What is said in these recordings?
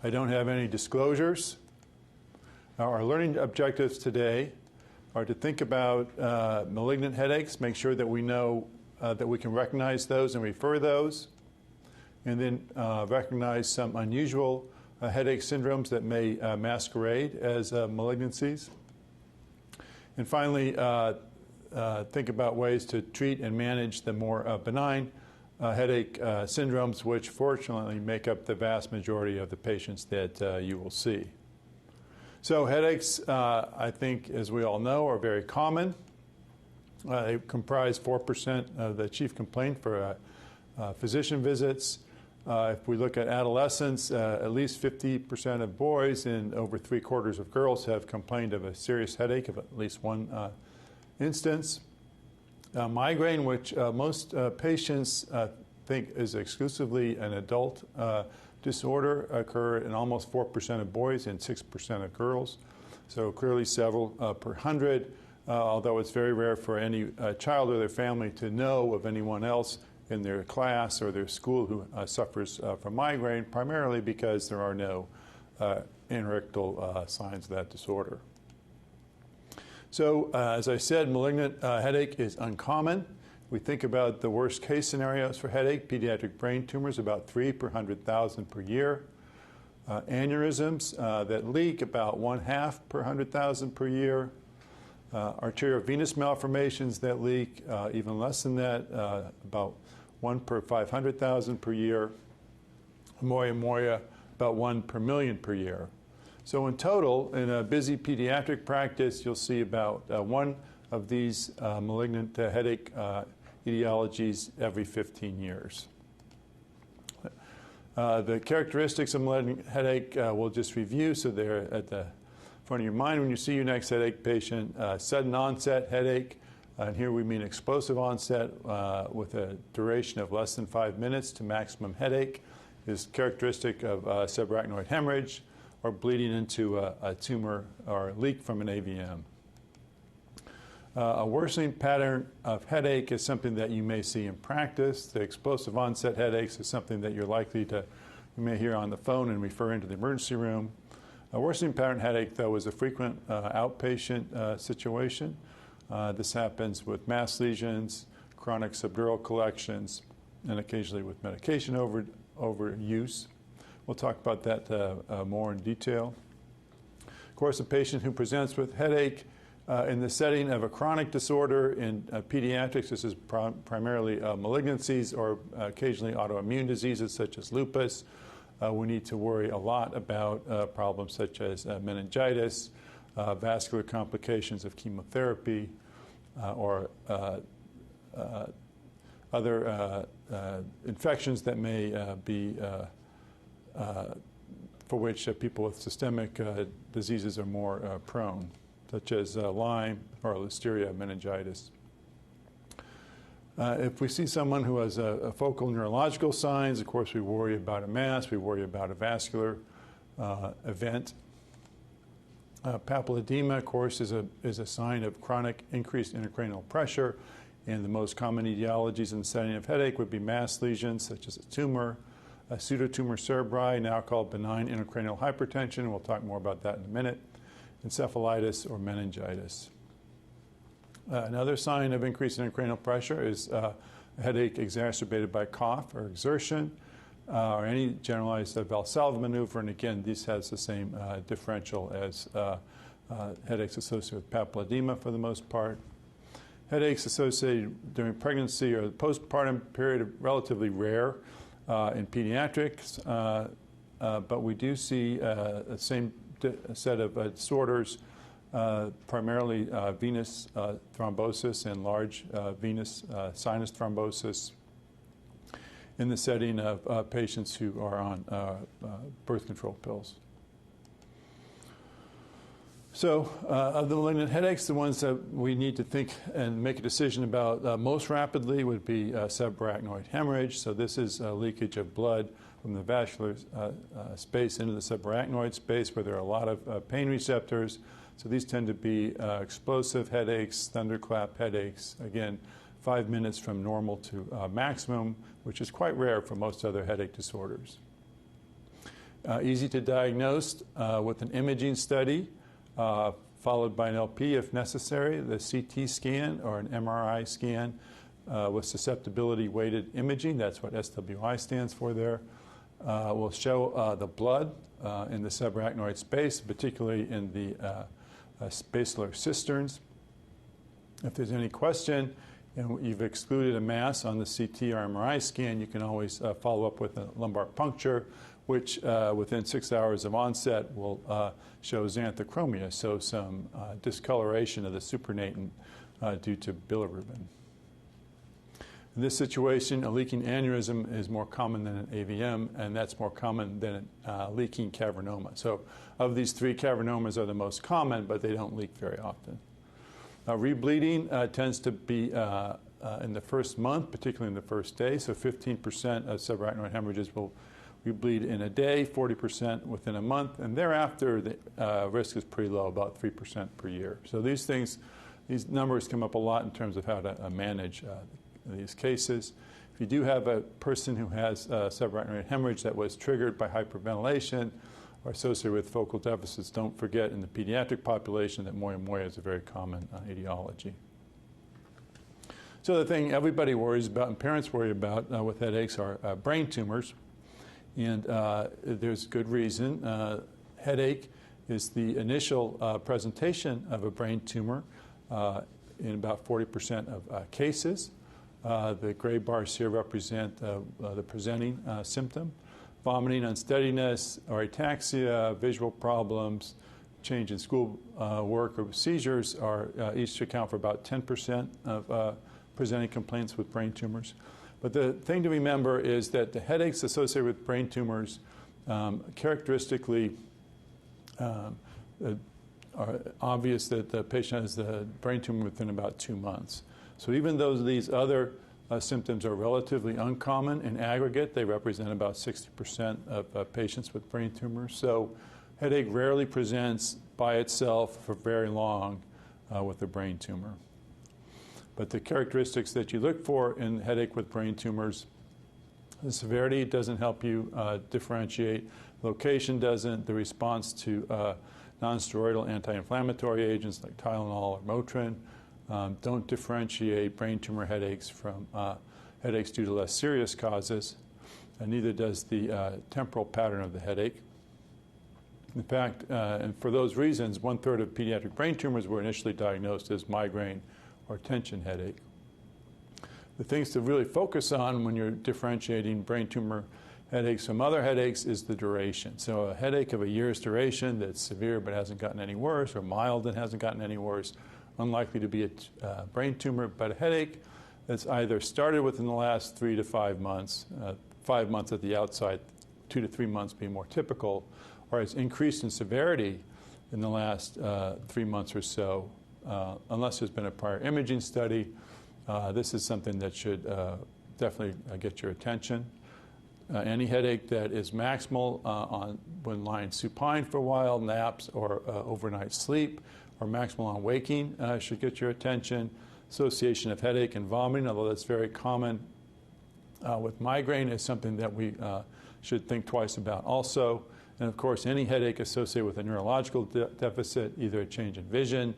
I don't have any disclosures. Our learning objectives today are to think about malignant headaches, make sure that we know that we can recognize those and refer those, and then recognize some unusual headache syndromes that may masquerade as malignancies. And finally, think about ways to treat and manage the more benign headache syndromes, which fortunately make up the vast majority of the patients that you will see. So headaches, I think, as we all know, are very common. They comprise 4% of the chief complaint for physician visits. If we look at adolescents, at least 50% of boys and over 3/4 of girls have complained of a serious headache of at least one instance. Migraine, which most patients think is exclusively an adult disorder, occur in almost 4% of boys and 6% of girls. So clearly several per 100, although it's very rare for any child or their family to know of anyone else in their class or their school who suffers from migraine, primarily because there are no anorectal signs of that disorder. So, as I said, malignant headache is uncommon. We think about the worst case scenarios for headache, pediatric brain tumors, about 3 per 100,000 per year. Aneurysms that leak, about 1/2 per 100,000 per year. Arteriovenous malformations that leak, even less than that, about 1 per 500,000 per year. Moya, about 1 per million per year. So in total, in a busy pediatric practice, you'll see about one of these malignant headache etiologies every 15 years. The characteristics of malignant headache we'll just review, so they're at the front of your mind when you see your next headache patient. Sudden onset headache, and here we mean explosive onset with a duration of less than 5 minutes to maximum headache, is characteristic of subarachnoid hemorrhage or bleeding into a tumor or leak from an AVM. A worsening pattern of headache is something that you may see in practice. The explosive onset headaches is something that you may hear on the phone and refer into the emergency room. A worsening pattern headache, though, is a frequent outpatient situation. This happens with mass lesions, chronic subdural collections, and occasionally with medication overuse. We'll talk about that more in detail. Of course, a patient who presents with headache in the setting of a chronic disorder in pediatrics, this is primarily malignancies or occasionally autoimmune diseases such as lupus. We need to worry a lot about problems such as meningitis, vascular complications of chemotherapy, or other infections that may be for which people with systemic diseases are more prone, such as Lyme or Listeria meningitis. If we see someone who has a focal neurological signs, of course we worry about a mass, we worry about a vascular event. Papilledema, of course, is a sign of chronic increased intracranial pressure, and the most common etiologies in the setting of headache would be mass lesions such as a tumor, a pseudotumor cerebri, now called benign intracranial hypertension. We'll talk more about that in a minute. Encephalitis or meningitis. Another sign of increased intracranial pressure is a headache exacerbated by cough or exertion or any generalized Valsalva maneuver. And again, this has the same differential as headaches associated with papilledema for the most part. Headaches associated during pregnancy or the postpartum period are relatively rare in pediatrics, but we do see the same set of disorders, primarily venous thrombosis and large venous sinus thrombosis in the setting of patients who are on birth control pills. So of the malignant headaches, the ones that we need to think and make a decision about most rapidly would be subarachnoid hemorrhage. So this is leakage of blood from the vascular space into the subarachnoid space where there are a lot of pain receptors. So these tend to be explosive headaches, thunderclap headaches, again, 5 minutes from normal to maximum, which is quite rare for most other headache disorders. easy to diagnose with an imaging study, followed by an LP if necessary, the CT scan or an MRI scan with susceptibility weighted imaging. That's what SWI stands for there. Will show the blood in the subarachnoid space, particularly in the basilar cisterns. If there's any question and you've excluded a mass on the CT or MRI scan, you can always follow up with a lumbar puncture, which within 6 hours of onset will show xanthochromia, so some discoloration of the supernatant due to bilirubin. In this situation, a leaking aneurysm is more common than an AVM, and that's more common than a leaking cavernoma. So of these three, cavernomas are the most common, but they don't leak very often. Rebleeding tends to be in the first month, particularly in the first day. So 15% of subarachnoid hemorrhages will rebleed in a day, 40% within a month, and thereafter the risk is pretty low, about 3% per year. So these numbers come up a lot in terms of how to manage these cases. If you do have a person who has subarachnoid hemorrhage that was triggered by hyperventilation or associated with focal deficits, don't forget in the pediatric population that moyamoya is a very common etiology. So the thing everybody worries about and parents worry about with headaches are brain tumors. And there's good reason. Headache is the initial presentation of a brain tumor in about 40% of cases. The gray bars here represent the presenting symptom. Vomiting, unsteadiness, or ataxia, visual problems, change in school work, or seizures are each account for about 10% of presenting complaints with brain tumors. But the thing to remember is that the headaches associated with brain tumors characteristically are obvious that the patient has the brain tumor within about 2 months. So even though these other symptoms are relatively uncommon in aggregate, they represent about 60% of patients with brain tumors. So headache rarely presents by itself for very long with a brain tumor. But the characteristics that you look for in headache with brain tumors, the severity doesn't help you differentiate, location doesn't, the response to nonsteroidal anti-inflammatory agents like Tylenol or Motrin don't differentiate brain tumor headaches from headaches due to less serious causes, and neither does the temporal pattern of the headache. In fact, and for those reasons, 1/3 of pediatric brain tumors were initially diagnosed as migraine or tension headache. The things to really focus on when you're differentiating brain tumor headaches from other headaches is the duration. So a headache of a year's duration that's severe but hasn't gotten any worse, or mild and hasn't gotten any worse, unlikely to be a brain tumor, but a headache that's either started within the last 3 to 5 months, 5 months at the outside, 2 to 3 months being more typical, or has increased in severity in the last 3 months or so, unless there's been a prior imaging study. This is something that should definitely get your attention. Any headache that is maximal when lying supine for a while, naps or overnight sleep, or maximal on waking should get your attention. Association of headache and vomiting, although that's very common with migraine, is something that we should think twice about also. And of course, any headache associated with a neurological deficit, either a change in vision,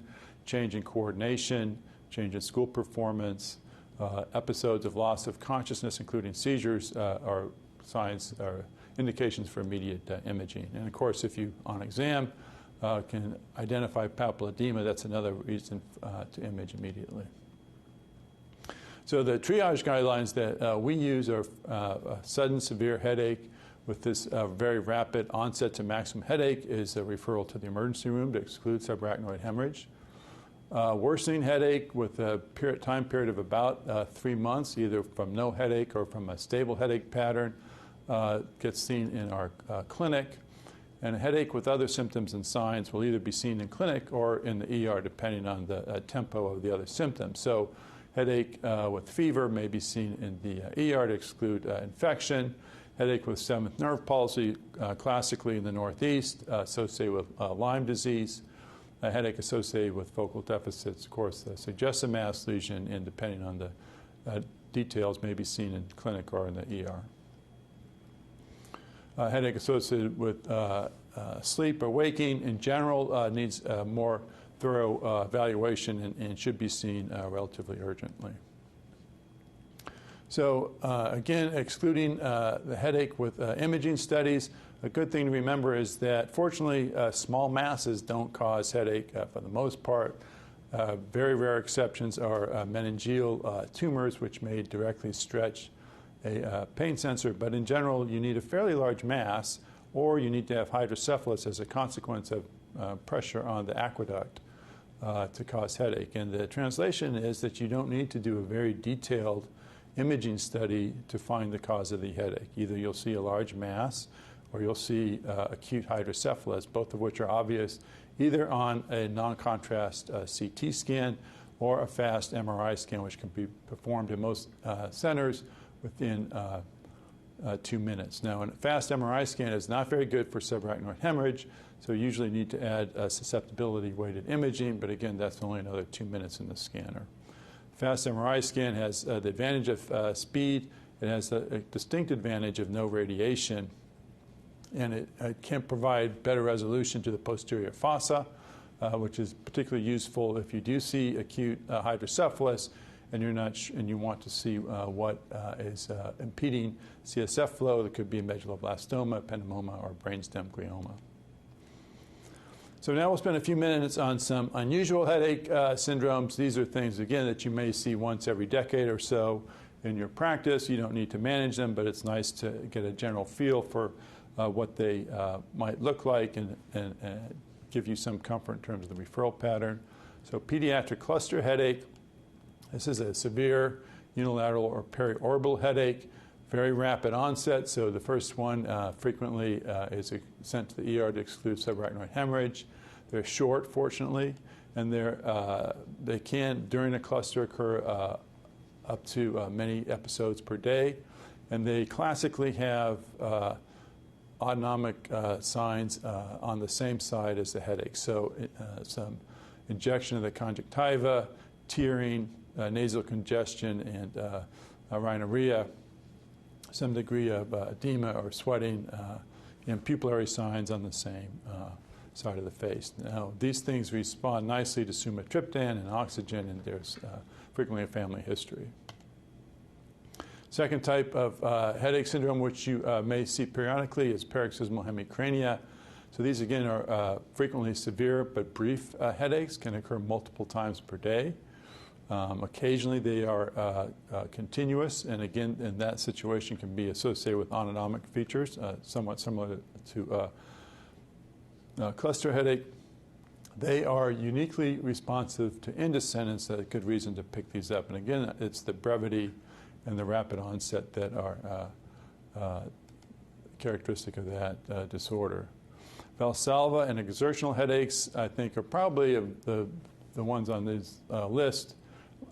change in coordination, change in school performance, episodes of loss of consciousness, including seizures, are signs or indications for immediate imaging. And of course, if you, on exam, can identify papilledema, that's another reason to image immediately. So the triage guidelines that we use are a sudden severe headache with this very rapid onset to maximum headache is a referral to the emergency room to exclude subarachnoid hemorrhage. Worsening headache with a time period of about 3 months, either from no headache or from a stable headache pattern, gets seen in our clinic. And a headache with other symptoms and signs will either be seen in clinic or in the ER, depending on the tempo of the other symptoms. So headache with fever may be seen in the ER to exclude infection. Headache with 7th nerve palsy, classically in the Northeast, associated with Lyme disease. A headache associated with focal deficits, of course, suggests a mass lesion, and depending on the details, may be seen in clinic or in the ER. headache associated with sleep or waking in general needs more thorough evaluation and should be seen relatively urgently. So again, excluding the headache with imaging studies, a good thing to remember is that fortunately small masses don't cause headache for the most part. Very rare exceptions are meningeal tumors, which may directly stretch a pain sensor, but in general you need a fairly large mass, or you need to have hydrocephalus as a consequence of pressure on the aqueduct to cause headache. And the translation is that you don't need to do a very detailed imaging study to find the cause of the headache. Either you'll see a large mass or you'll see acute hydrocephalus, both of which are obvious either on a non-contrast CT scan or a fast MRI scan, which can be performed in most centers within 2 minutes. Now, a fast MRI scan is not very good for subarachnoid hemorrhage, so you usually need to add susceptibility-weighted imaging, but again, that's only another 2 minutes in the scanner. Fast MRI scan has the advantage of speed. It has a distinct advantage of no radiation, and it can provide better resolution to the posterior fossa, which is particularly useful if you do see acute hydrocephalus and you want to see what is impeding CSF flow. That could be medulloblastoma, ependymoma, or brainstem glioma. So now we'll spend a few minutes on some unusual headache syndromes. These are things, again, that you may see once every decade or so in your practice. You don't need to manage them, but it's nice to get a general feel for what they might look like and give you some comfort in terms of the referral pattern. So pediatric cluster headache. This is a severe unilateral or periorbital headache, very rapid onset. So the first one frequently is sent to the ER to exclude subarachnoid hemorrhage. They're short, fortunately, and they can, during a cluster, occur up to many episodes per day. And they classically have autonomic signs on the same side as the headache. So some injection of the conjunctiva, tearing, nasal congestion, and rhinorrhea, some degree of edema or sweating, and pupillary signs on the same side of the face. Now, these things respond nicely to sumatriptan and oxygen, and there's frequently a family history. Second type of headache syndrome, which you may see periodically, is paroxysmal hemicrania. So these, again, are frequently severe but brief headaches, can occur multiple times per day. Occasionally they are continuous, and again, in that situation can be associated with autonomic features, somewhat similar to cluster headache. They are uniquely responsive to indocin, and so a good reason to pick these up. And again, it's the brevity and the rapid onset that are characteristic of that disorder. Valsalva and exertional headaches, I think, are probably the ones on this list.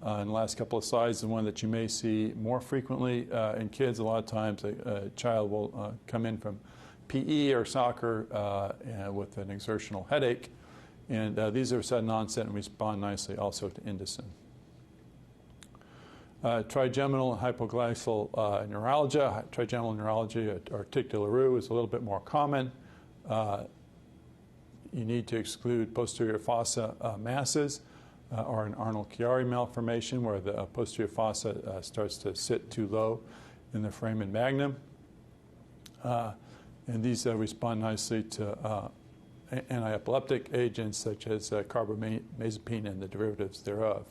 In the last couple of slides, the one that you may see more frequently in kids. A lot of times a child will come in from PE or soccer with an exertional headache, and these are sudden onset and respond nicely also to indocin. Trigeminal and hypoglycal neuralgia. Trigeminal neuralgia or tic douloureux is a little bit more common. You need to exclude posterior fossa masses. Or an Arnold-Chiari malformation where the posterior fossa starts to sit too low in the foramen magnum. And these respond nicely to anti-epileptic agents such as carbamazepine and the derivatives thereof.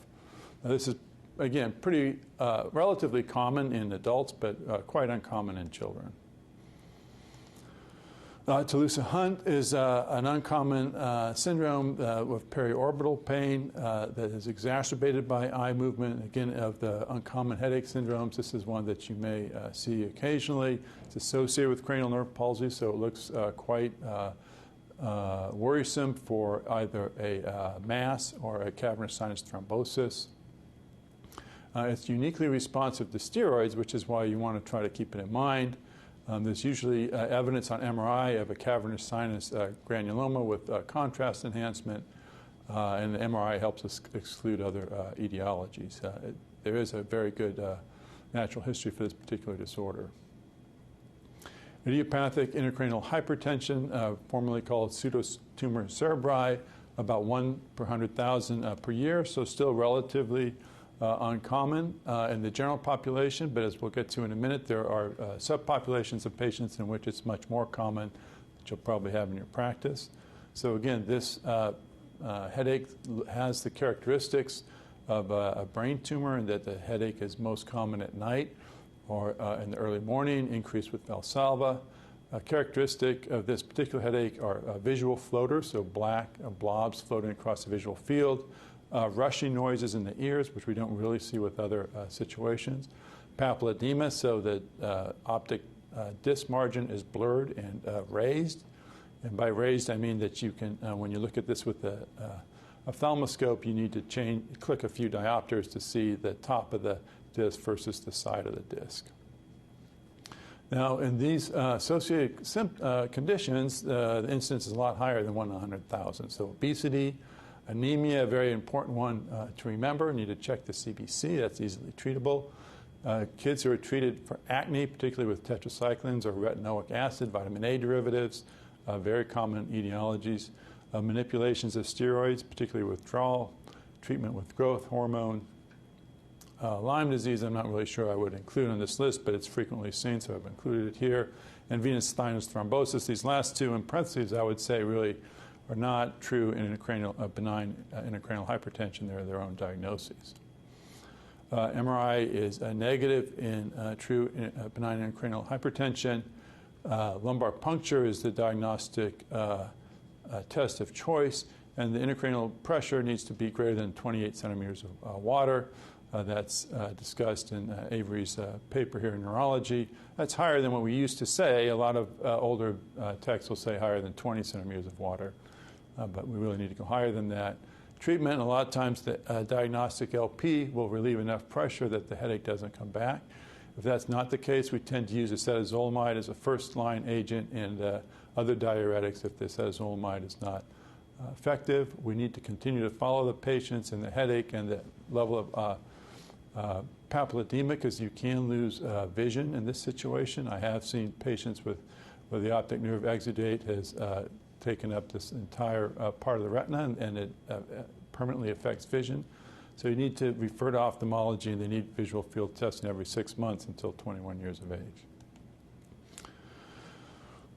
Now, this is, again, pretty relatively common in adults, but quite uncommon in children. Toulouse-Hunt is an uncommon syndrome with periorbital pain that is exacerbated by eye movement. Again, of the uncommon headache syndromes, this is one that you may see occasionally. It's associated with cranial nerve palsy, so it looks quite worrisome for either a mass or a cavernous sinus thrombosis. It's uniquely responsive to steroids, which is why you want to try to keep it in mind. There's usually evidence on MRI of a cavernous sinus granuloma with contrast enhancement, and the MRI helps us exclude other etiologies. There is a very good natural history for this particular disorder. Idiopathic intracranial hypertension, formerly called pseudotumor cerebri, about 1 per 100,000 per year, so still relatively uncommon in the general population, but as we'll get to in a minute, there are subpopulations of patients in which it's much more common that you'll probably have in your practice. So again, this headache has the characteristics of a brain tumor, and that the headache is most common at night or in the early morning, increased with Valsalva. A characteristic of this particular headache are visual floaters, so black blobs floating across the visual field, rushing noises in the ears, which we don't really see with other situations, papilledema, so that optic disc margin is blurred and raised. And by raised, I mean that you can, when you look at this with the ophthalmoscope, you need to click a few diopters to see the top of the disc versus the side of the disc. Now, in these associated conditions, the incidence is a lot higher than 1 in 100,000. So obesity, anemia, a very important one to remember. You need to check the CBC. That's easily treatable. Kids who are treated for acne, particularly with tetracyclines or retinoic acid, vitamin A derivatives, very common etiologies. Manipulations of steroids, particularly withdrawal, treatment with growth hormone. Lyme disease, I'm not really sure I would include on this list, but it's frequently seen, so I've included it here. And venous sinus thrombosis. These last two in parentheses, I would say, really are not true in benign intracranial hypertension. They're their own diagnoses. MRI is negative in true benign intracranial hypertension. Lumbar puncture is the diagnostic test of choice, and the intracranial pressure needs to be greater than 28 centimeters of water. That's discussed in Avery's paper here in neurology. That's higher than what we used to say. A lot of older texts will say higher than 20 centimeters of water, but we really need to go higher than that. Treatment, a lot of times the diagnostic LP will relieve enough pressure that the headache doesn't come back. If that's not the case, we tend to use acetazolamide as a first-line agent and other diuretics if the acetazolamide is not effective. We need to continue to follow the patients and the headache and the level of papilledema, because you can lose vision in this situation. I have seen patients where the optic nerve exudate has taken up this entire part of the retina, and it permanently affects vision. So you need to refer to ophthalmology, and they need visual field testing every 6 months until 21 years of age.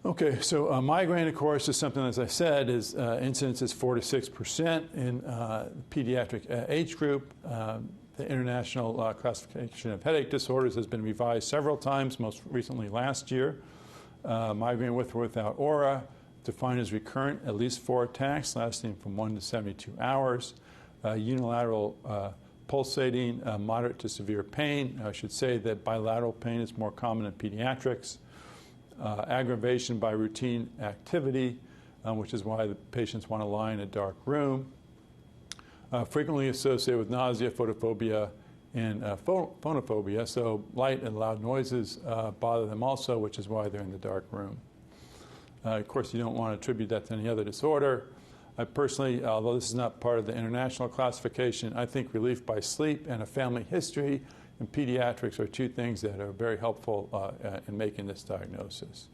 Okay, so migraine, of course, is something, as I said, is incidence is 4 to 6% in the pediatric age group. The International Classification of Headache Disorders has been revised several times, most recently last year. Migraine with or without aura, defined as recurrent, at least 4 attacks lasting from 1 to 72 hours. Unilateral pulsating, moderate to severe pain. I should say that bilateral pain is more common in pediatrics. Aggravation by routine activity, which is why the patients want to lie in a dark room. Frequently associated with nausea, photophobia, and phonophobia. So light and loud noises bother them also, which is why they're in the dark room. Of course, you don't want to attribute that to any other disorder. I personally, although this is not part of the international classification, I think relief by sleep and a family history in pediatrics are two things that are very helpful in making this diagnosis.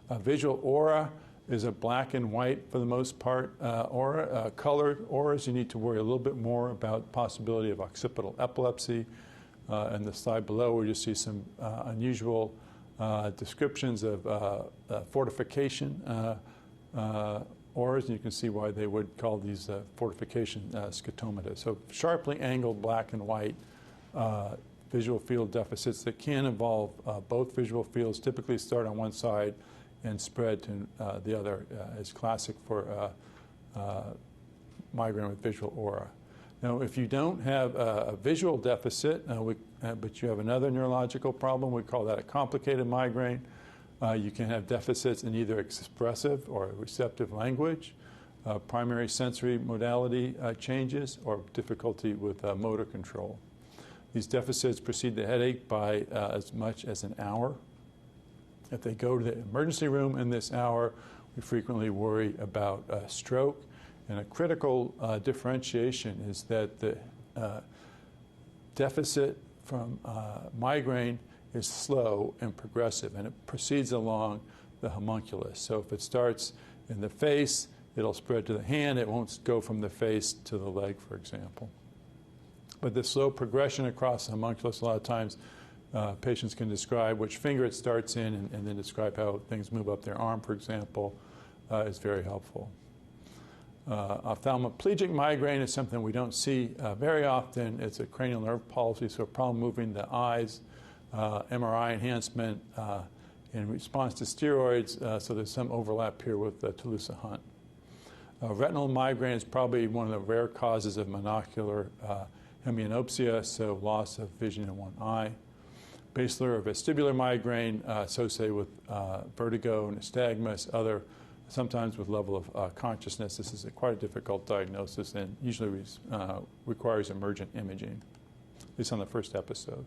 Visual aura is a black and white, for the most part, aura. Colored auras, you need to worry a little bit more about possibility of occipital epilepsy. And the slide below, where you see some unusual descriptions of fortification auras, and you can see why they would call these fortification scotomata. So sharply angled black and white visual field deficits that can involve both visual fields, typically start on one side and spread to the other, is classic for migraine with visual aura. Now, if you don't have a visual deficit, but you have another neurological problem, we call that a complicated migraine. You can have deficits in either expressive or receptive language, primary sensory modality changes, or difficulty with motor control. These deficits precede the headache by as much as an hour. If they go to the emergency room in this hour, we frequently worry about stroke. And a critical differentiation is that the deficit from migraine is slow and progressive, and it proceeds along the homunculus. So if it starts in the face, it'll spread to the hand. It won't go from the face to the leg, for example. But the slow progression across the homunculus, a lot of times patients can describe which finger it starts in and then describe how things move up their arm, for example, is very helpful. Ophthalmoplegic migraine is something we don't see very often. It's a cranial nerve palsy, so a problem moving the eyes, MRI enhancement in response to steroids, so there's some overlap here with Toulouse-Hunt. Retinal migraine is probably one of the rare causes of monocular hemianopsia, so loss of vision in one eye. Basilar or vestibular migraine associated with vertigo, nystagmus, sometimes with level of consciousness. This is quite a difficult diagnosis and usually requires emergent imaging, at least on the first episode.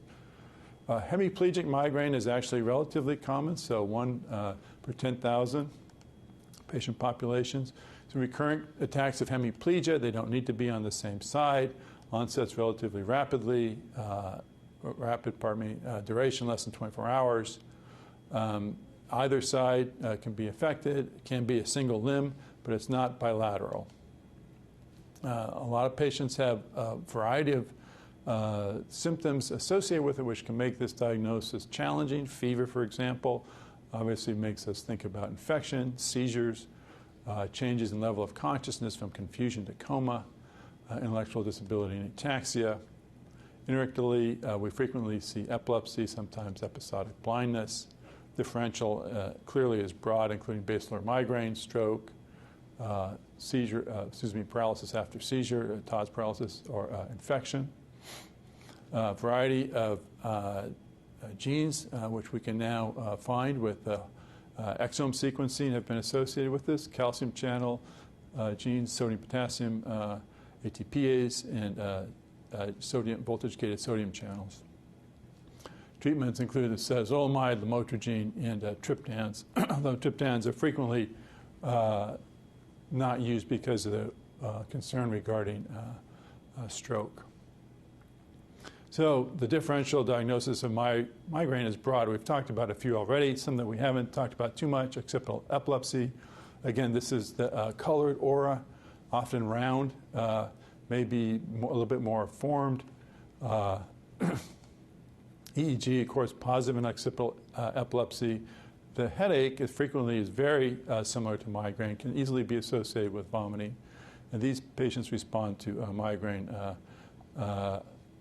Hemiplegic migraine is actually relatively common, so 1 per 10,000 patient populations. So recurrent attacks of hemiplegia, they don't need to be on the same side. Onsets relatively rapidly, duration less than 24 hours. Either side can be affected. It can be a single limb, but it's not bilateral. A lot of patients have a variety of symptoms associated with it, which can make this diagnosis challenging. Fever, for example, obviously makes us think about infection, seizures, changes in level of consciousness from confusion to coma, intellectual disability and ataxia. Interictally, we frequently see epilepsy, sometimes episodic blindness. Differential clearly is broad, including basilar migraine, stroke, paralysis after seizure, Todd's paralysis, or infection. Variety of genes, which we can now find with exome sequencing, have been associated with this. Calcium channel genes, sodium, potassium, ATPase, and sodium voltage-gated sodium channels. Treatments include acetazolamide, lamotrigine, and triptans, although triptans are frequently not used because of the concern regarding stroke. So the differential diagnosis of migraine is broad. We've talked about a few already, some that we haven't talked about too much, occipital epilepsy. Again, this is the colored aura, often round, maybe a little bit more formed. EEG, of course, positive in occipital epilepsy. The headache is frequently very similar to migraine, can easily be associated with vomiting. And these patients respond to migraine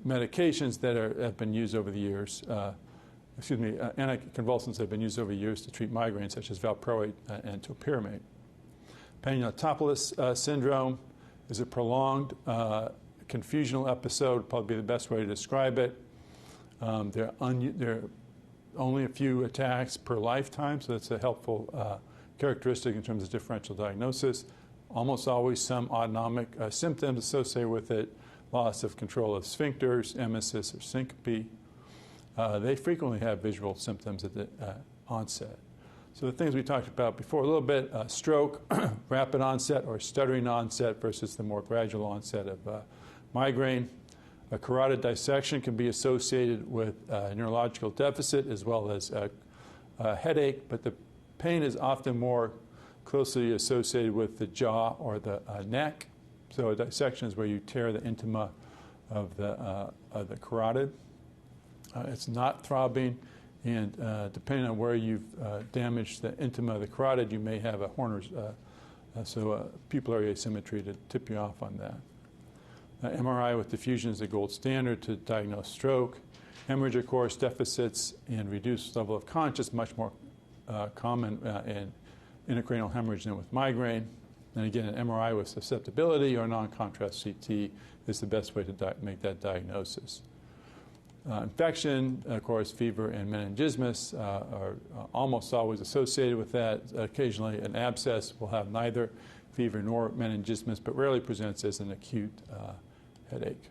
medications that have been used over the years. Anticonvulsants have been used over the years to treat migraine, such as valproate and topiramate. Paninatopolis syndrome is a prolonged confusional episode, probably the best way to describe it. There are only a few attacks per lifetime, so that's a helpful characteristic in terms of differential diagnosis. Almost always some autonomic symptoms associated with it, loss of control of sphincters, emesis, or syncope. They frequently have visual symptoms at the onset. So the things we talked about before a little bit, stroke, rapid onset or stuttering onset versus the more gradual onset of migraine. A carotid dissection can be associated with neurological deficit as well as headache, but the pain is often more closely associated with the jaw or the neck. So a dissection is where you tear the intima of the carotid. It's not throbbing, and depending on where you've damaged the intima of the carotid, you may have a Horner's, pupillary asymmetry to tip you off on that. MRI with diffusion is the gold standard to diagnose stroke. Hemorrhage, of course, deficits and reduced level of consciousness, much more common in intracranial hemorrhage than with migraine. And again, an MRI with susceptibility or non-contrast CT is the best way to make that diagnosis. Infection, of course, fever and meningismus are almost always associated with that. Occasionally, an abscess will have neither fever nor meningismus, but rarely presents as an acute headache.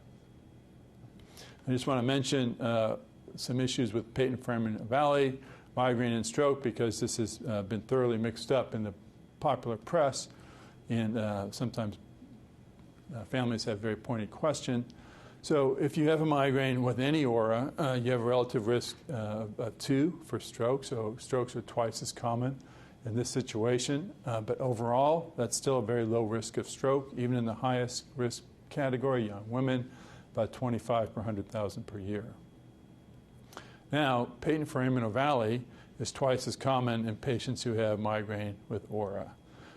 I just want to mention some issues with patent foramen valley, migraine, and stroke, because this has been thoroughly mixed up in the popular press, and sometimes families have very pointed questions. So if you have a migraine with any aura, you have a relative risk of 2 for stroke. So strokes are twice as common in this situation. But overall, that's still a very low risk of stroke, even in the highest risk category, young women, about 25 per 100,000 per year. Now, patent foramen ovale is twice as common in patients who have migraine with aura.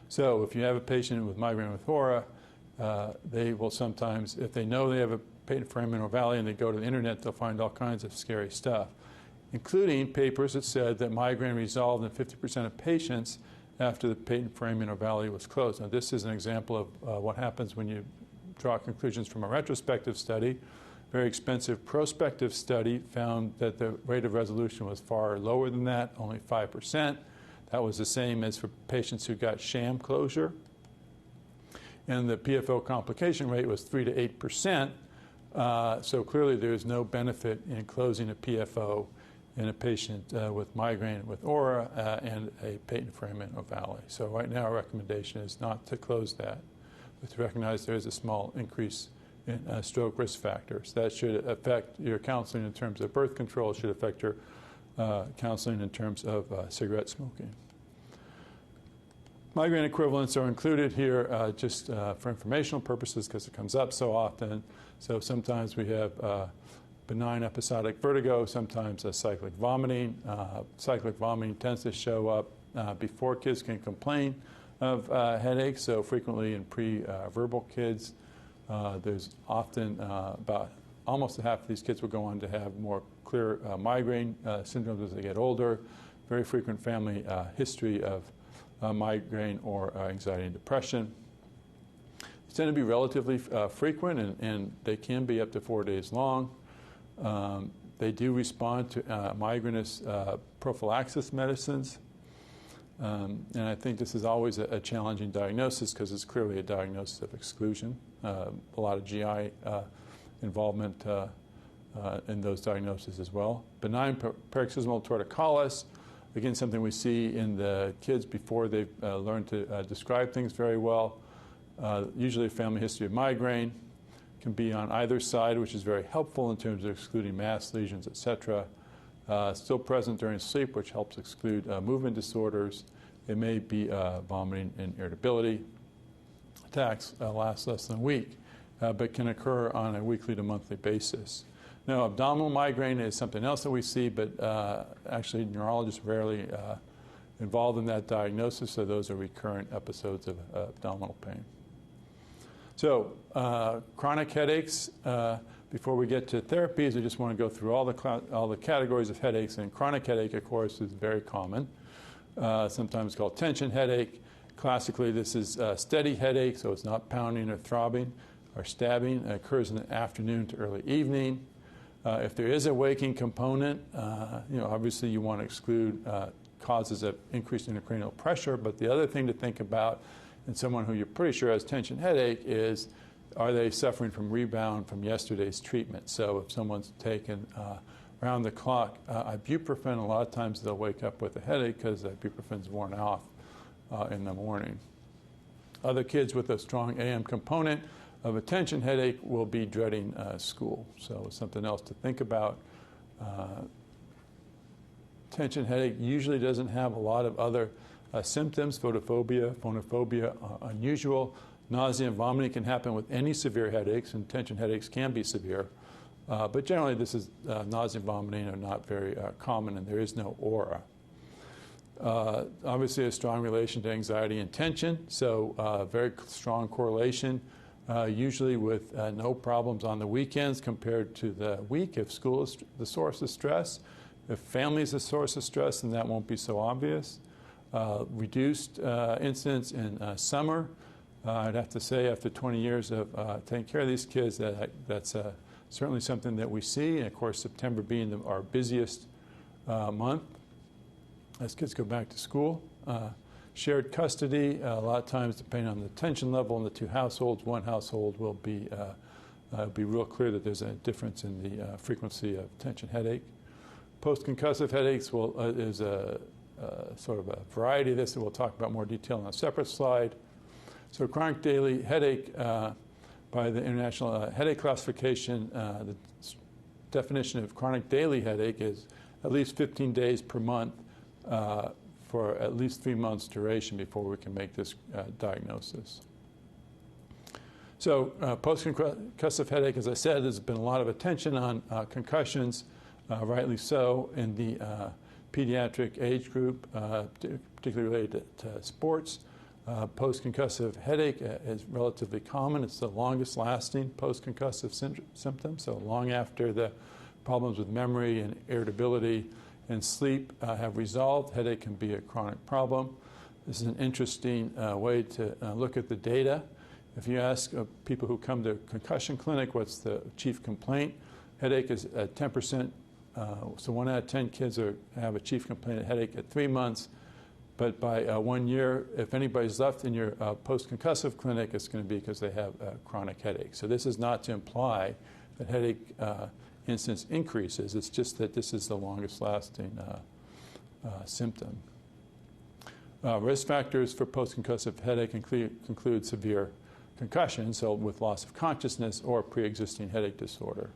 So if you have a patient with migraine with aura, they will sometimes, if they know they have a patent foramen ovale and they go to the internet, they'll find all kinds of scary stuff, including papers that said that migraine resolved in 50% of patients after the patent foramen ovale was closed. Now, this is an example of what happens when you draw conclusions from a retrospective study. Very expensive prospective study found that the rate of resolution was far lower than that, only 5%. That was the same as for patients who got sham closure. And the PFO complication rate was 3 to 8%. So clearly there is no benefit in closing a PFO in a patient with migraine with aura and a patent foramen ovale. So right now our recommendation is not to close that, but to recognize there is a small increase in stroke risk factors. That should affect your counseling in terms of birth control. It should affect your counseling in terms of cigarette smoking. Migraine equivalents are included here just for informational purposes because it comes up so often. So sometimes we have benign episodic vertigo, sometimes cyclic vomiting. Cyclic vomiting tends to show up before kids can complain of headaches, so frequently in pre-verbal kids. There's often about almost half of these kids will go on to have more clear migraine syndromes as they get older. Very frequent family history of migraine or anxiety and depression. They tend to be relatively frequent, and they can be up to 4 days long. They do respond to migrainous prophylaxis medicines. And I think this is always a challenging diagnosis because it's clearly a diagnosis of exclusion. A lot of GI involvement in those diagnoses as well. Benign paroxysmal torticollis, again, something we see in the kids before they've learned to describe things very well. Usually a family history of migraine. Can be on either side, which is very helpful in terms of excluding mass lesions, etc. Still present during sleep, which helps exclude movement disorders. It may be vomiting and irritability. Attacks last less than a week, but can occur on a weekly to monthly basis. Now, abdominal migraine is something else that we see, but actually neurologists rarely involved in that diagnosis, so those are recurrent episodes of abdominal pain. So chronic headaches, before we get to therapies, I just want to go through all the categories of headaches. And chronic headache, of course, is very common, sometimes called tension headache. Classically, this is steady headache, so it's not pounding or throbbing or stabbing. It occurs in the afternoon to early evening. If there is a waking component, obviously you want to exclude causes of increased intracranial pressure. But the other thing to think about in someone who you're pretty sure has tension headache is, are they suffering from rebound from yesterday's treatment? So if someone's taken around the clock ibuprofen, a lot of times they'll wake up with a headache because ibuprofen's worn off in the morning. Other kids with a strong AM component of a tension headache will be dreading school. So it's something else to think about. Tension headache usually doesn't have a lot of other symptoms. Photophobia, phonophobia, unusual. Nausea and vomiting can happen with any severe headaches, and tension headaches can be severe. But generally, this is nausea and vomiting are not very common, and there is no aura. Obviously, a strong relation to anxiety and tension, so very strong correlation, usually with no problems on the weekends compared to the week if school is the source of stress. If family is the source of stress, then that won't be so obvious. Reduced incidence in summer. I'd have to say after 20 years of taking care of these kids, that's certainly something that we see. And of course, September being our busiest month as kids go back to school. Shared custody, a lot of times depending on the tension level in the two households, one household will be real clear that there's a difference in the frequency of tension headache. Post-concussive headaches is a sort of a variety of this that we'll talk about more detail on a separate slide. So chronic daily headache, by the International Headache Classification. The definition of chronic daily headache is at least 15 days per month for at least 3 months duration before we can make this diagnosis. So post-concussive headache, as I said, there's been a lot of attention on concussions, rightly so, in the pediatric age group, particularly related to sports. Post-concussive headache is relatively common. It's the longest lasting post-concussive symptom, so long after the problems with memory and irritability and sleep have resolved, headache can be a chronic problem. This is an interesting way to look at the data. If you ask people who come to a concussion clinic what's the chief complaint, headache is at 10%. So 1 out of 10 kids have a chief complaint of headache at 3 months. But by 1 year, if anybody's left in your post-concussive clinic, it's going to be because they have chronic headache. So this is not to imply that headache incidence increases. It's just that this is the longest lasting symptom. Risk factors for post-concussive headache include severe concussion, so with loss of consciousness, or pre-existing headache disorder.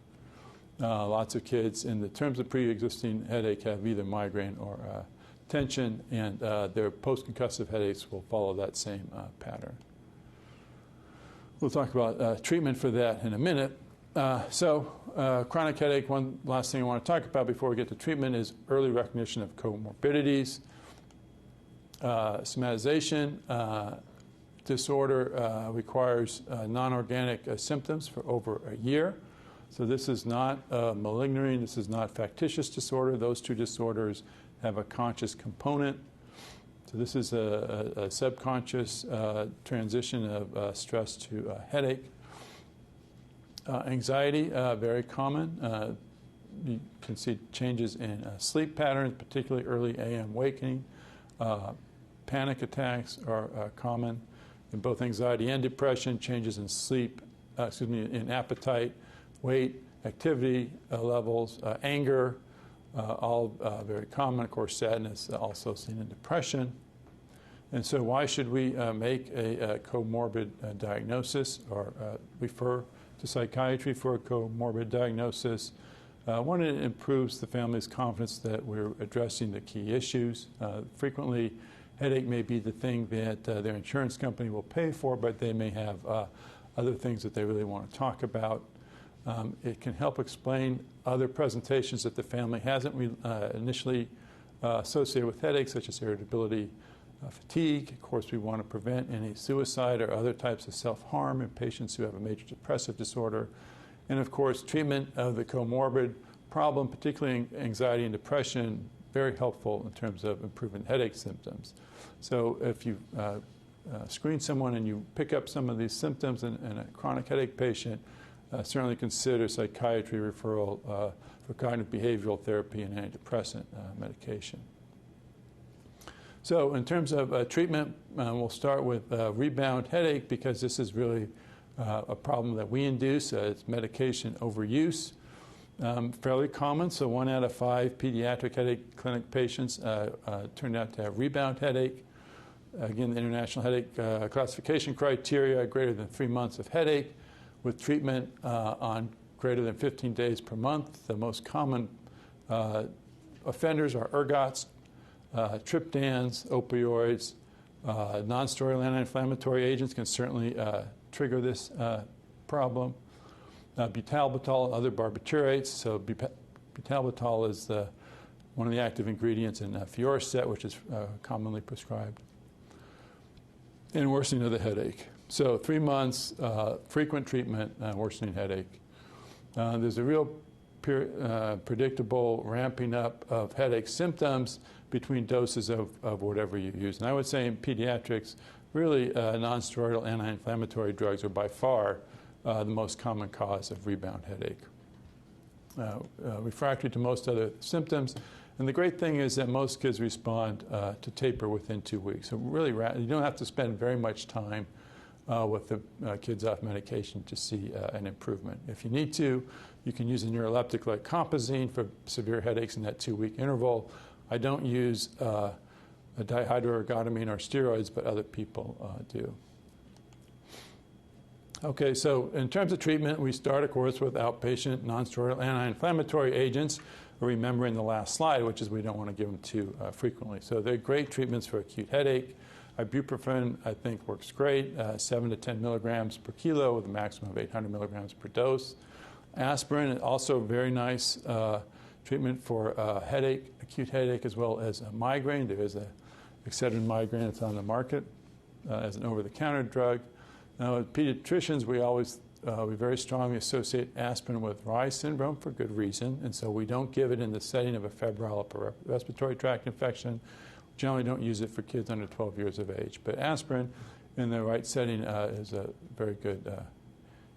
Lots of kids, in the terms of pre-existing headache, have either migraine or tension, and their post-concussive headaches will follow that same pattern. We'll talk about treatment for that in a minute. Chronic headache, one last thing I want to talk about before we get to treatment is early recognition of comorbidities. Somatization disorder requires non-organic symptoms for over a year. So this is not malignant, this is not factitious disorder. Those two disorders have a conscious component. So this is a subconscious transition of stress to headache. Anxiety, very common. You can see changes in sleep patterns, particularly early AM wakening. Panic attacks are common in both anxiety and depression. Changes in sleep, in appetite, weight, activity levels, anger, all very common. Of course, sadness also seen in depression. And so why should we make a comorbid diagnosis or refer to psychiatry for a comorbid diagnosis? One, it improves the family's confidence that we're addressing the key issues. Frequently, headache may be the thing that their insurance company will pay for, but they may have other things that they really want to talk about. It can help explain other presentations that the family hasn't initially associated with headaches, such as irritability, fatigue. Of course, we want to prevent any suicide or other types of self-harm in patients who have a major depressive disorder. And of course, treatment of the comorbid problem, particularly anxiety and depression, very helpful in terms of improving headache symptoms. So if you screen someone and you pick up some of these symptoms in a chronic headache patient, certainly consider psychiatry referral for cognitive behavioral therapy and antidepressant medication. So in terms of treatment, we'll start with rebound headache, because this is really a problem that we induce. It's medication overuse. Fairly common, so 1 out of 5 pediatric headache clinic patients turned out to have rebound headache. Again, the International Headache Classification criteria, greater than 3 months of headache, with treatment on greater than 15 days per month. The most common offenders are ergots, triptans, opioids. Non-steroidal anti-inflammatory agents can certainly trigger this problem. Butalbital and other barbiturates. So butalbital is one of the active ingredients in Fioricet, which is commonly prescribed. And worsening of the headache. So 3 months, frequent treatment, worsening headache. There's a real predictable ramping up of headache symptoms between doses of whatever you use. And I would say in pediatrics, really non-steroidal anti-inflammatory drugs are by far the most common cause of rebound headache. Refractory to most other symptoms. And the great thing is that most kids respond to taper within 2 weeks. So really, you don't have to spend very much time with the kids off medication to see an improvement. If you need to, you can use a neuroleptic like compazine for severe headaches in that 2-week interval. I don't use a dihydroergotamine or steroids, but other people do. Okay, so in terms of treatment, we start, of course, with outpatient nonsteroidal anti-inflammatory agents. Remember in the last slide, which is we don't want to give them too frequently. So they're great treatments for acute headache. Ibuprofen, I think, works great, 7 to 10 milligrams per kilo with a maximum of 800 milligrams per dose. Aspirin, also very nice treatment for headache, acute headache, as well as a migraine. There is a Excedrin migraine that's on the market as an over-the-counter drug. Now, with pediatricians, we very strongly associate aspirin with Reye syndrome for good reason, and so we don't give it in the setting of a febrile upper respiratory tract infection. We generally don't use it for kids under 12 years of age. But aspirin, in the right setting, is a very good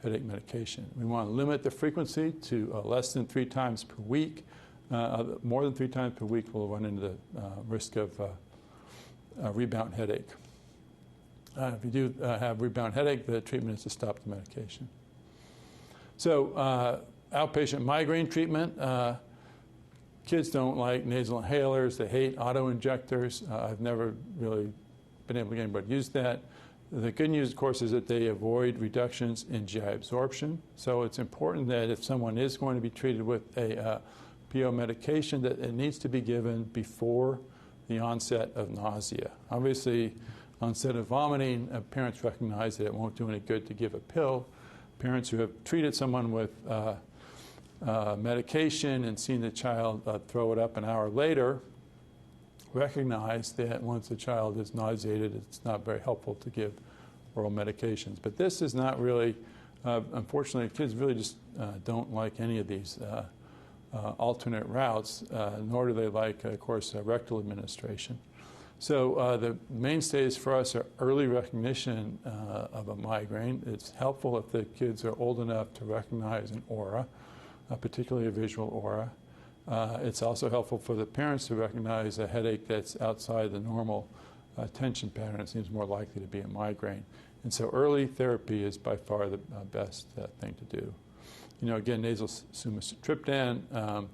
headache medication. We want to limit the frequency to less than 3 times per week. More than 3 times per week, we'll run into the risk of rebound headache. If you do have rebound headache, the treatment is to stop the medication. So outpatient migraine treatment, kids don't like nasal inhalers. They hate auto-injectors. I've never really been able to get anybody to use that. The good news, of course, is that they avoid reductions in GI absorption. So it's important that if someone is going to be treated with a PO medication, that it needs to be given before the onset of nausea. Obviously, onset of vomiting, parents recognize that it won't do any good to give a pill. Parents who have treated someone with medication and seen the child throw it up an hour later recognize that once the child is nauseated, it's not very helpful to give oral medications. But this is not really, unfortunately, kids really just don't like any of these alternate routes, nor do they like, of course, rectal administration. So the mainstays for us are early recognition of a migraine. It's helpful if the kids are old enough to recognize an aura, particularly a visual aura. It's also helpful for the parents to recognize a headache that's outside the normal tension pattern. It seems more likely to be a migraine. And so early therapy is by far the best thing to do. You know, again, nasal sumatriptan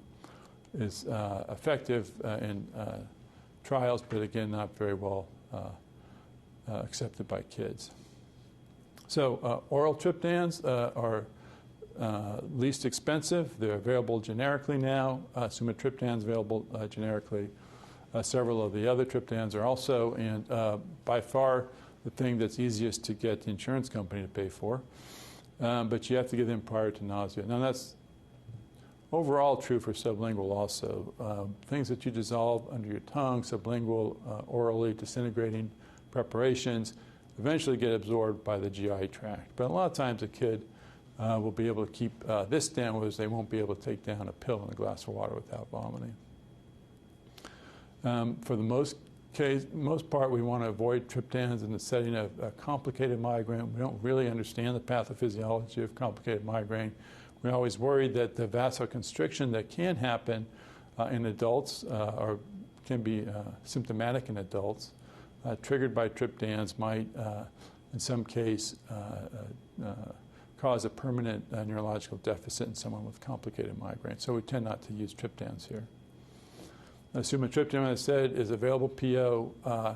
is effective in trials, but again, not very well accepted by kids. So oral triptans are least expensive. They're available generically now. Sumatriptan is available generically. Several of the other triptans are also, and by far the thing that's easiest to get the insurance company to pay for. But you have to give them prior to nausea. Now that's overall true for sublingual also. Things that you dissolve under your tongue, sublingual, orally disintegrating preparations, eventually get absorbed by the GI tract. But a lot of times a kid will be able to keep this down, whereas they won't be able to take down a pill in a glass of water without vomiting. For the most part, we want to avoid triptans in the setting of a complicated migraine. We don't really understand the pathophysiology of complicated migraine. We're always worried that the vasoconstriction that can happen in adults or can be symptomatic in adults, triggered by triptans, might, in some case, cause a permanent neurological deficit in someone with complicated migraine. So we tend not to use triptans here. Sumatriptan, as I said, is available PO.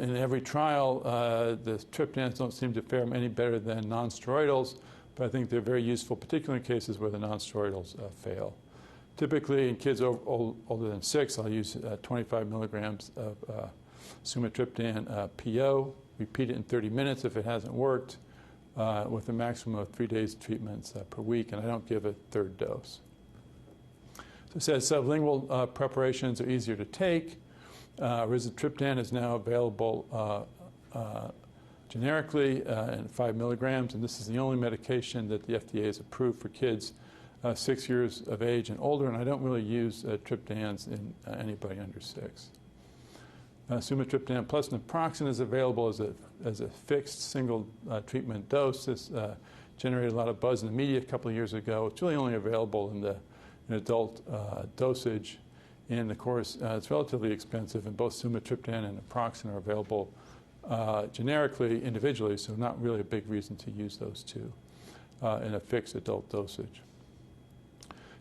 In every trial, the triptans don't seem to fare any better than nonsteroidals, but I think they're very useful, particularly in cases where the nonsteroidals fail. Typically, in kids older than 6, I'll use 25 milligrams of sumatriptan PO. Repeat it in 30 minutes if it hasn't worked, with a maximum of 3 days treatments per week, and I don't give a third dose. So it says sublingual preparations are easier to take. Rizatriptan is now available generically in 5 milligrams, and this is the only medication that the FDA has approved for kids 6 years of age and older, and I don't really use triptans in anybody under 6. Sumatriptan plus naproxen is available as a fixed single treatment dose. This generated a lot of buzz in the media a couple of years ago. It's really only available in adult dosage, and of course it's relatively expensive, and both sumatriptan and naproxen are available generically, individually, so not really a big reason to use those two in a fixed adult dosage.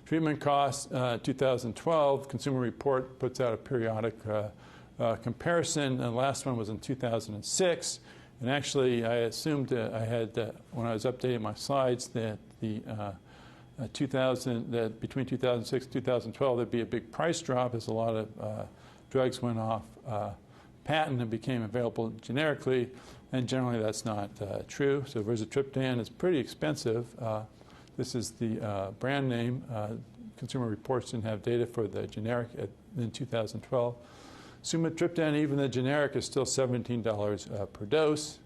Treatment costs, 2012, Consumer Report puts out a periodic comparison. The last one was in 2006, And actually, I assumed I had, when I was updating my slides, that the that between 2006 and 2012 there'd be a big price drop as a lot of drugs went off patent and became available generically, and generally that's not true. So rizatriptan is pretty expensive. This is the brand name. Consumer Reports didn't have data for the generic in 2012. Sumatriptan, even the generic, is still $17 per dose.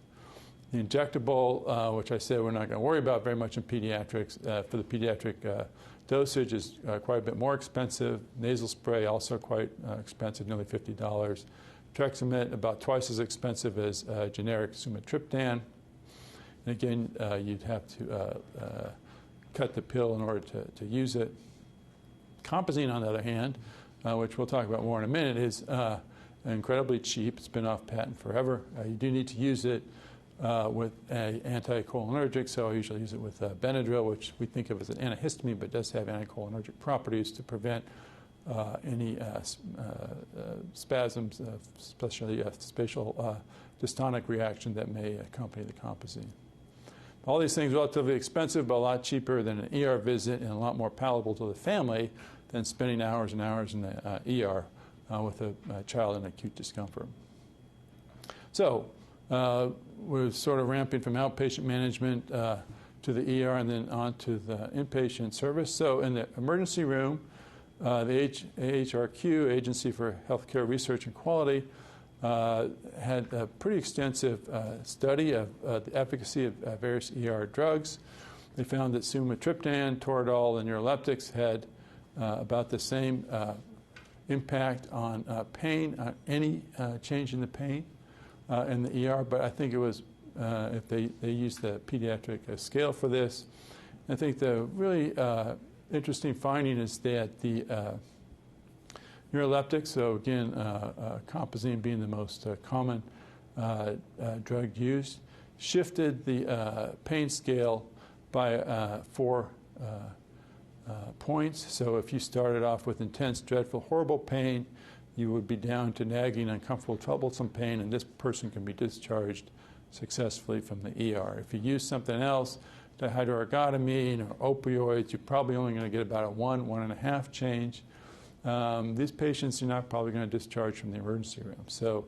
The injectable, which I said we're not going to worry about very much in pediatrics, for the pediatric dosage is quite a bit more expensive. Nasal spray also quite expensive, nearly $50. Trexamit, about twice as expensive as generic sumatriptan. And again, you'd have to cut the pill in order to use it. Compazine, on the other hand, which we'll talk about more in a minute, is incredibly cheap. It's been off patent forever. You do need to use it with an anticholinergic, so I usually use it with Benadryl, which we think of as an antihistamine, but does have anticholinergic properties to prevent any spasms, especially spatial dystonic reaction that may accompany the compazine. All these things are relatively expensive, but a lot cheaper than an ER visit and a lot more palatable to the family than spending hours and hours in the ER with a child in acute discomfort. So we're sort of ramping from outpatient management to the ER and then on to the inpatient service. So in the emergency room, the AHRQ, Agency for Healthcare Research and Quality, had a pretty extensive study of the efficacy of various ER drugs. They found that sumatriptan, Toradol, and neuroleptics had about the same impact on pain, any change in the pain in the ER, but I think it was, if they used the pediatric scale for this. I think the really interesting finding is that the neuroleptics, so again, compazine being the most common drug used, shifted the pain scale by 4 points. So if you started off with intense, dreadful, horrible pain, you would be down to nagging, uncomfortable, troublesome pain, and this person can be discharged successfully from the ER. If you use something else, dihydroergotamine or opioids, you're probably only going to get about a 1.5 change. These patients you're not probably going to discharge from the emergency room. So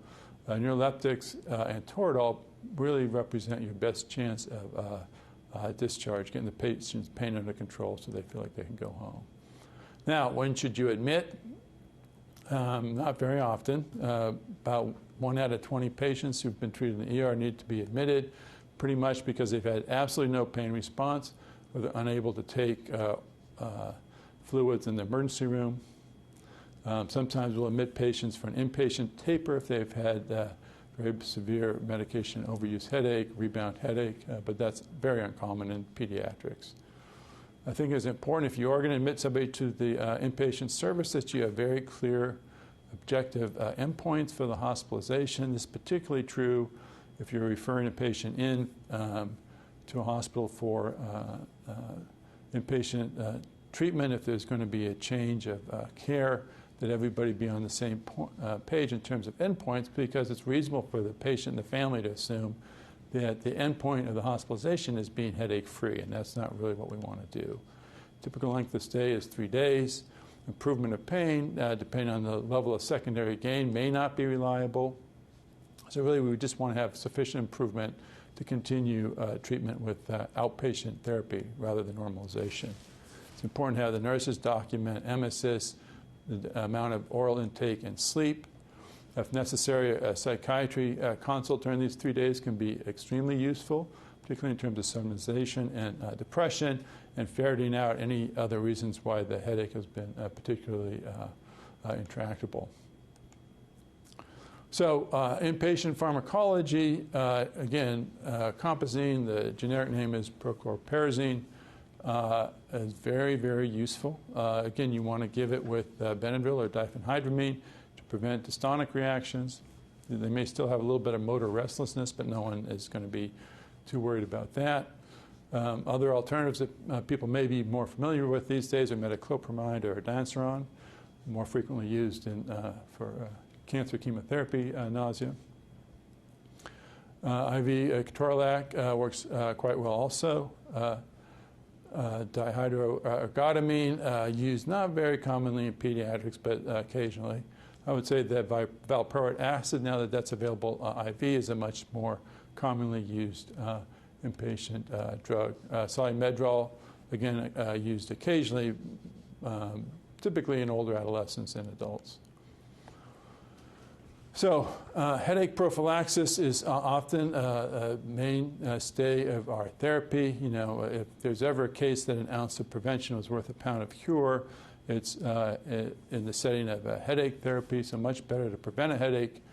neuroleptics and Toradol really represent your best chance of discharge, getting the patient's pain under control so they feel like they can go home. Now, when should you admit? Not very often. About 1 out of 20 patients who've been treated in the ER need to be admitted, pretty much because they've had absolutely no pain response or they're unable to take fluids in the emergency room. Sometimes we'll admit patients for an inpatient taper if they've had very severe medication overuse headache, rebound headache, but that's very uncommon in pediatrics. I think it's important if you are going to admit somebody to the inpatient service that you have very clear objective endpoints for the hospitalization. This is particularly true if you're referring a patient in to a hospital for inpatient treatment, if there's going to be a change of care, that everybody be on the same page in terms of endpoints, because it's reasonable for the patient and the family to assume that the endpoint of the hospitalization is being headache-free, and that's not really what we want to do. Typical length of stay is 3 days. Improvement of pain, depending on the level of secondary gain, may not be reliable. So really, we just want to have sufficient improvement to continue treatment with outpatient therapy rather than normalization. It's important to have the nurses document emesis, the amount of oral intake and sleep. If necessary, a psychiatry consult during these 3 days can be extremely useful, particularly in terms of somnolization and depression, and ferreting out any other reasons why the headache has been particularly intractable. So inpatient pharmacology, again, compazine, the generic name is prochlorperazine, is very, very useful. Again, you want to give it with Benadryl or diphenhydramine to prevent dystonic reactions. They may still have a little bit of motor restlessness, but no one is going to be too worried about that. Other alternatives that people may be more familiar with these days are metoclopramide or danceron, more frequently used for cancer chemotherapy nausea. IV ketorolac works quite well also. Dihydroergotamine, used not very commonly in pediatrics, but occasionally. I would say that valproic acid, now that that's available IV, is a much more commonly used inpatient drug. Solumedrol, again, used occasionally, typically in older adolescents and adults. So headache prophylaxis is often a mainstay of our therapy. You know, if there's ever a case that an ounce of prevention was worth a pound of cure, it's in the setting of a headache therapy. So much better to prevent a headache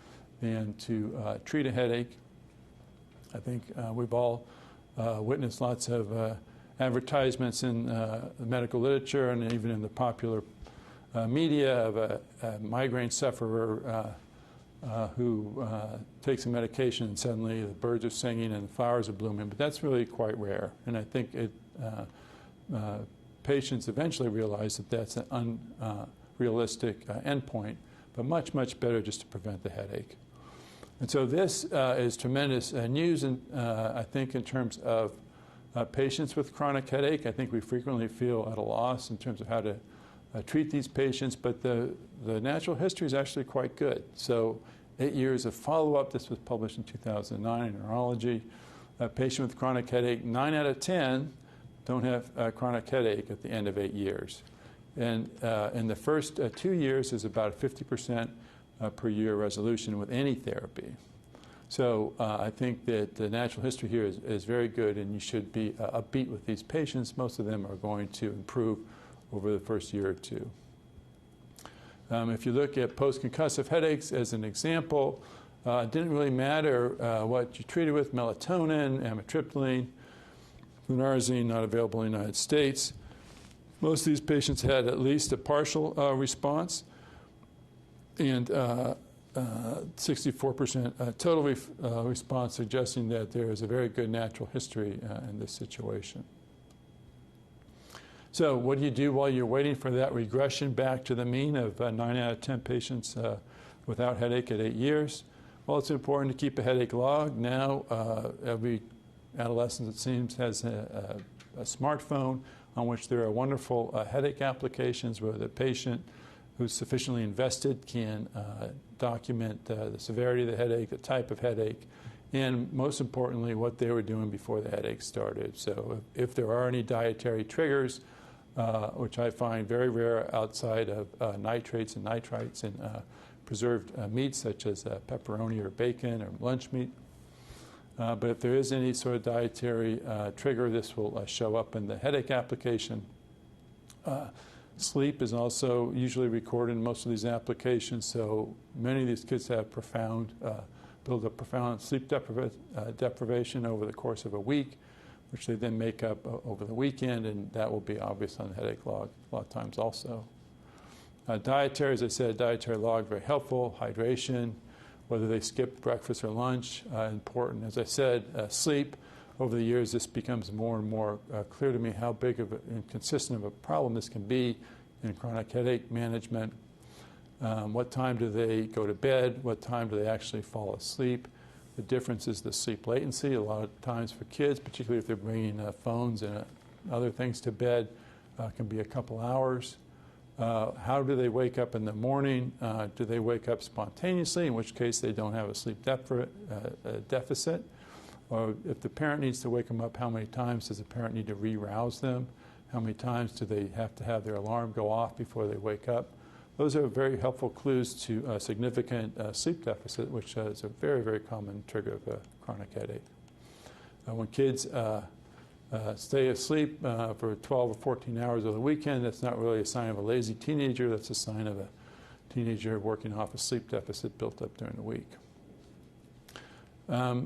than to treat a headache. I think we've all witnessed lots of advertisements in the medical literature and even in the popular media of a migraine sufferer who takes a medication and suddenly the birds are singing and the flowers are blooming. But that's really quite rare. And I think patients eventually realize that that's an unrealistic endpoint, but much, much better just to prevent the headache. And so this is tremendous news, I think, in terms of patients with chronic headache. I think we frequently feel at a loss in terms of how to treat these patients, but the natural history is actually quite good. So 8 years of follow-up. This was published in 2009 in Neurology. A patient with chronic headache, 9 out of 10 don't have chronic headache at the end of 8 years. And in the first 2 years is about a 50% per year resolution with any therapy. So I think that the natural history here is very good, and you should be upbeat with these patients. Most of them are going to improve over the first year or two. If you look at post-concussive headaches as an example, it didn't really matter what you treated with: melatonin, amitriptyline, flunarizine, not available in the United States. Most of these patients had at least a partial response, and 64% total response, suggesting that there is a very good natural history in this situation. So what do you do while you're waiting for that regression back to the mean of 9 out of 10 patients without headache at 8 years? Well, it's important to keep a headache log. Now, every adolescent, it seems, has a smartphone on which there are wonderful headache applications where the patient who's sufficiently invested can document the severity of the headache, the type of headache, and most importantly, what they were doing before the headache started. So if there are any dietary triggers, which I find very rare outside of nitrates and nitrites in preserved meats such as pepperoni or bacon or lunch meat. But if there is any sort of dietary trigger, this will show up in the headache application. Sleep is also usually recorded in most of these applications, so many of these kids have build up profound sleep deprivation over the course of a week, which they then make up over the weekend, and that will be obvious on the headache log a lot of times also. Dietary, as I said, dietary log, very helpful. Hydration, whether they skip breakfast or lunch, important. As I said, sleep. Over the years, this becomes more and more clear to me how big of and consistent of a problem this can be in chronic headache management. What time do they go to bed? What time do they actually fall asleep? The difference is the sleep latency. A lot of times for kids, particularly if they're bringing phones and other things to bed, can be a couple hours. How do they wake up in the morning? Do they wake up spontaneously, in which case they don't have a sleep deficit? Or if the parent needs to wake them up, how many times does the parent need to re-rouse them? How many times do they have to have their alarm go off before they wake up? Those are very helpful clues to a significant sleep deficit, which is a very, very common trigger of a chronic headache. When kids stay asleep for 12 or 14 hours over the weekend, that's not really a sign of a lazy teenager. That's a sign of a teenager working off a sleep deficit built up during the week.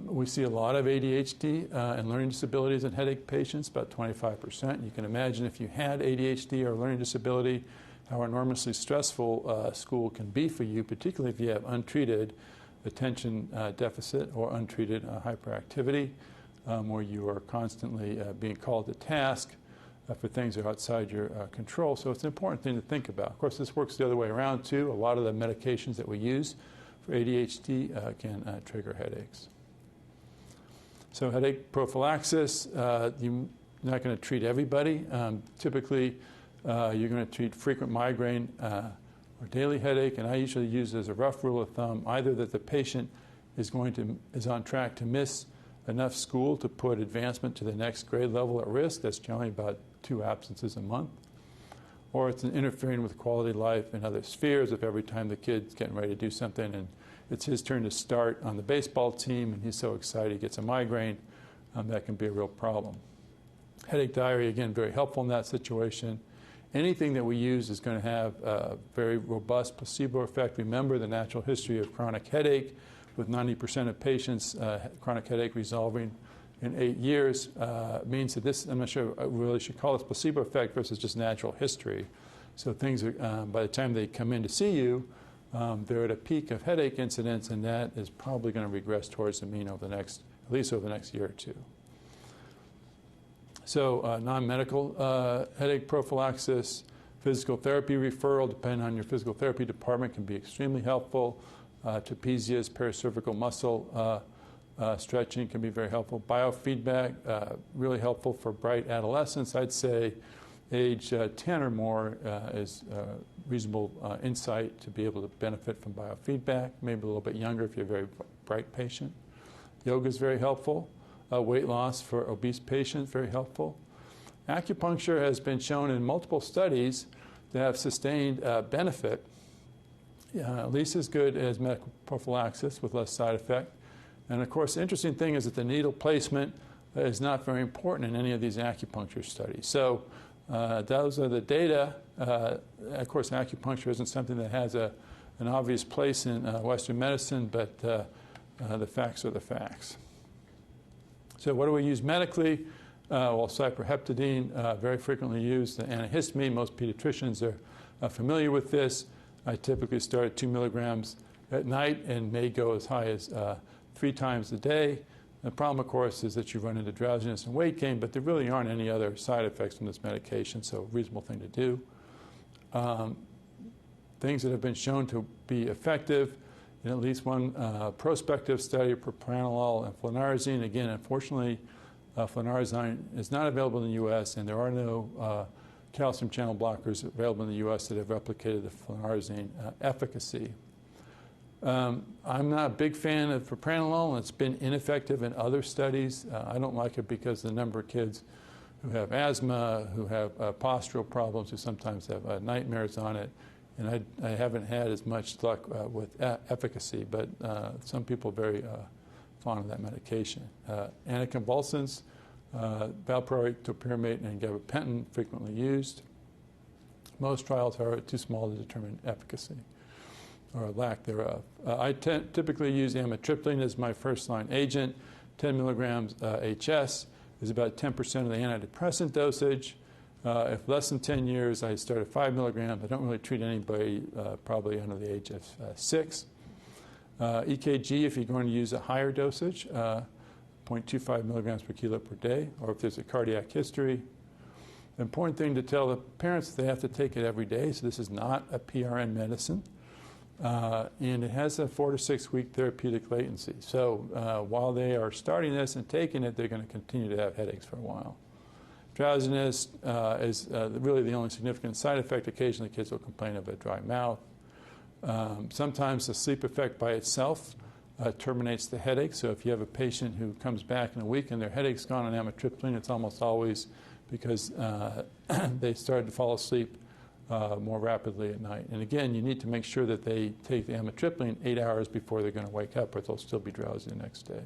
We see a lot of ADHD and learning disabilities in headache patients, about 25%. You can imagine if you had ADHD or learning disability, how enormously stressful school can be for you, particularly if you have untreated attention deficit or untreated hyperactivity, where you are constantly being called to task for things that are outside your control. So it's an important thing to think about. Of course, this works the other way around, too. A lot of the medications that we use for ADHD can trigger headaches. So headache prophylaxis, you're not going to treat everybody. Typically, you're going to treat frequent migraine or daily headache, and I usually use as a rough rule of thumb either that the patient is on track to miss enough school to put advancement to the next grade level at risk. That's generally about 2 absences a month. Or it's interfering with quality of life in other spheres if every time the kid's getting ready to do something and it's his turn to start on the baseball team and he's so excited he gets a migraine, that can be a real problem. Headache diary, again, very helpful in that situation. Anything that we use is going to have a very robust placebo effect. Remember the natural history of chronic headache, with 90% of patients, chronic headache resolving in 8 years, means that this, I'm not sure I really should call this placebo effect versus just natural history. So things are, by the time they come in to see you, they're at a peak of headache incidence, and that is probably going to regress towards the mean over the next, at least over the next year or two. So non-medical headache prophylaxis, physical therapy referral, depending on your physical therapy department, can be extremely helpful. Trapezius, paracervical muscle stretching can be very helpful. Biofeedback, really helpful for bright adolescents. I'd say age 10 or more is reasonable insight to be able to benefit from biofeedback, maybe a little bit younger if you're a very bright patient. Yoga is very helpful. Weight loss for obese patients, very helpful. Acupuncture has been shown in multiple studies to have sustained benefit, at least as good as medical prophylaxis with less side effect. And of course, the interesting thing is that the needle placement is not very important in any of these acupuncture studies. So those are the data. Of course, acupuncture isn't something that has an obvious place in Western medicine, but the facts are the facts. So what do we use medically? Well, cyproheptadine, very frequently used. The antihistamine, most pediatricians are familiar with this. I typically start at 2 milligrams at night and may go as high as 3 times a day. The problem, of course, is that you run into drowsiness and weight gain, but there really aren't any other side effects from this medication, so reasonable thing to do. Things that have been shown to be effective in at least one prospective study of propranolol and flunarizine. Again, unfortunately, flunarizine is not available in the U.S., and there are no calcium channel blockers available in the U.S. that have replicated the flunarizine efficacy. I'm not a big fan of propranolol, and it's been ineffective in other studies. I don't like it because the number of kids who have asthma, who have postural problems, who sometimes have nightmares on it, and I haven't had as much luck with efficacy, but some people are very fond of that medication. Anticonvulsants, valproate, topiramate, and gabapentin frequently used. Most trials are too small to determine efficacy or lack thereof. I typically use amitriptyline as my first-line agent. 10 milligrams HS is about 10% of the antidepressant dosage. If less than 10 years, I start at 5 milligrams. I don't really treat anybody probably under the age of 6. EKG, if you're going to use a higher dosage, 0.25 milligrams per kilo per day, or if there's a cardiac history. The important thing to tell the parents is they have to take it every day, so this is not a PRN medicine. And it has a 4 to 6 week therapeutic latency. So while they are starting this and taking it, they're going to continue to have headaches for a while. Drowsiness is really the only significant side effect. Occasionally kids will complain of a dry mouth. Sometimes the sleep effect by itself terminates the headache. So if you have a patient who comes back in a week and their headache's gone on amitriptyline, it's almost always because they started to fall asleep more rapidly at night. And again, you need to make sure that they take the amitriptyline 8 hours before they're going to wake up, or they'll still be drowsy the next day.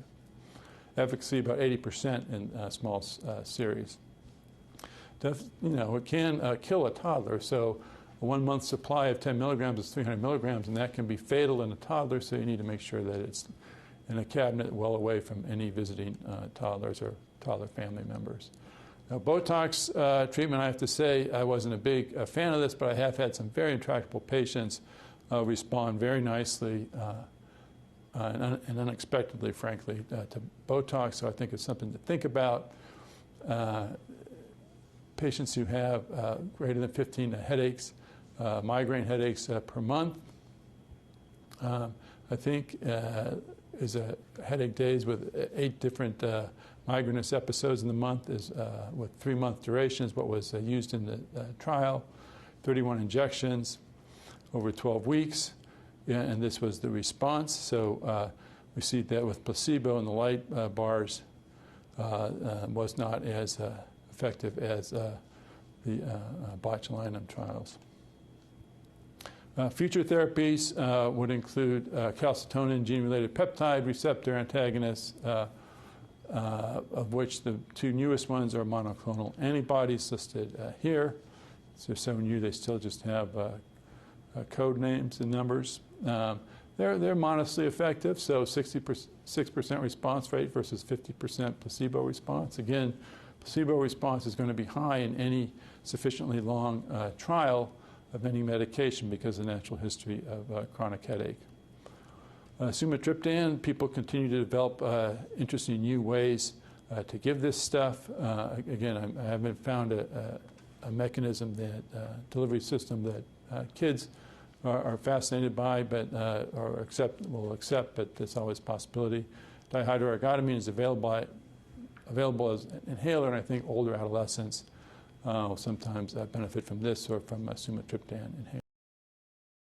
Efficacy about 80% in small series. It can kill a toddler. So a 1 month supply of 10 milligrams is 300 milligrams, and that can be fatal in a toddler, so you need to make sure that it's in a cabinet well away from any visiting toddlers or toddler family members. Now, Botox treatment, I have to say, I wasn't a big fan of this, but I have had some very intractable patients respond very nicely and unexpectedly, frankly, to Botox, so I think it's something to think about. Patients who have greater than 15 headaches, migraine headaches per month. I I think, is a headache days with 8 different migrainous episodes in the month is with 3-month duration is what was used in the trial. 31 injections over 12 weeks, and this was the response. So we see that with placebo in the light bars was not as effective as the botulinum trials. Future therapies would include calcitonin gene-related peptide receptor antagonists, of which the 2 newest ones are monoclonal antibodies listed here. So showing you they still just have code names and numbers. They're modestly effective, so 66% response rate versus 50% placebo response. Again, placebo response is going to be high in any sufficiently long trial of any medication because of the natural history of chronic headache. Sumatriptan, people continue to develop interesting new ways to give this stuff. Again, I haven't found a mechanism that delivery system that kids are fascinated by, but or will accept, but there's always a possibility. Dihydroergotamine is available as an inhaler, and I think older adolescents will sometimes benefit from this or from a sumatriptan inhaler.